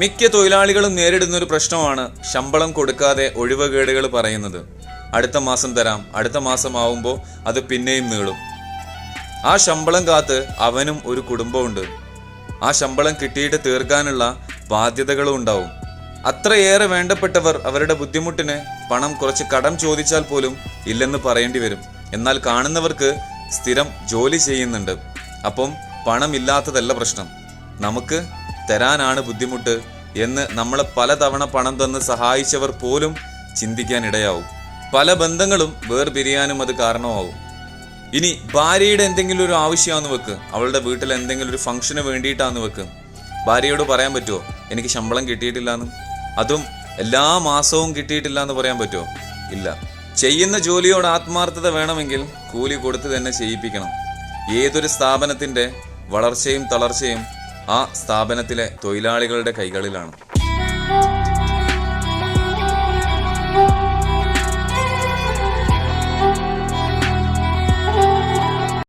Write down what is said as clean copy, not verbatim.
മിക്ക തൊഴിലാളികളും നേരിടുന്ന ഒരു പ്രശ്നമാണ് ശമ്പളം കൊടുക്കാതെ ഒഴിവുകേടുകൾ പറയുന്നത്. അടുത്ത മാസം തരാം, അടുത്ത മാസം ആവുമ്പോൾ അത് പിന്നെയും നീളും. ആ ശമ്പളം കാത്ത് അവനും ഒരു കുടുംബമുണ്ട്. ആ ശമ്പളം കിട്ടിയിട്ട് തീർക്കാനുള്ള ബാധ്യതകളും ഉണ്ടാവും. അത്രയേറെ വേണ്ടപ്പെട്ടവർ അവരുടെ ബുദ്ധിമുട്ടിന് പണം കുറച്ച് കടം ചോദിച്ചാൽ പോലും ഇല്ലെന്ന് പറയേണ്ടി വരും. എന്നാൽ കാണുന്നവർക്ക് സ്ഥിരം ജോലി ചെയ്യുന്നുണ്ട്. അപ്പം പണമില്ലാത്തതല്ല പ്രശ്നം, നമുക്ക് തരാനാണ് ബുദ്ധിമുട്ട് എന്ന് നമ്മളെ പലതവണ പണം തന്ന് സഹായിച്ചവർ പോലും ചിന്തിക്കാനിടയാവും. പല ബന്ധങ്ങളും വേർപിരിയാനും അത് കാരണമാവും. ഇനി ഭാര്യയുടെ എന്തെങ്കിലും ഒരു ആവശ്യമാണെന്ന് വെക്ക്, അവളുടെ വീട്ടിൽ എന്തെങ്കിലും ഒരു ഫംഗ്ഷന് വേണ്ടിയിട്ടാന്ന് വെക്ക്. ഭാര്യയോട് പറയാൻ പറ്റുമോ എനിക്ക് ശമ്പളം കിട്ടിയിട്ടില്ല എന്ന്? അതും എല്ലാ മാസവും കിട്ടിയിട്ടില്ല എന്ന് പറയാൻ പറ്റുമോ? ഇല്ല. ചെയ്യുന്ന ജോലിയോട് ആത്മാർത്ഥത വേണമെങ്കിൽ കൂലി കൊടുത്ത് തന്നെ ചെയ്യിപ്പിക്കണം. ഏതൊരു സ്ഥാപനത്തിൻ്റെ വളർച്ചയും തളർച്ചയും ആ സ്ഥാപനത്തിലെ തൊഴിലാളികളുടെ കൈകളിലാണ്.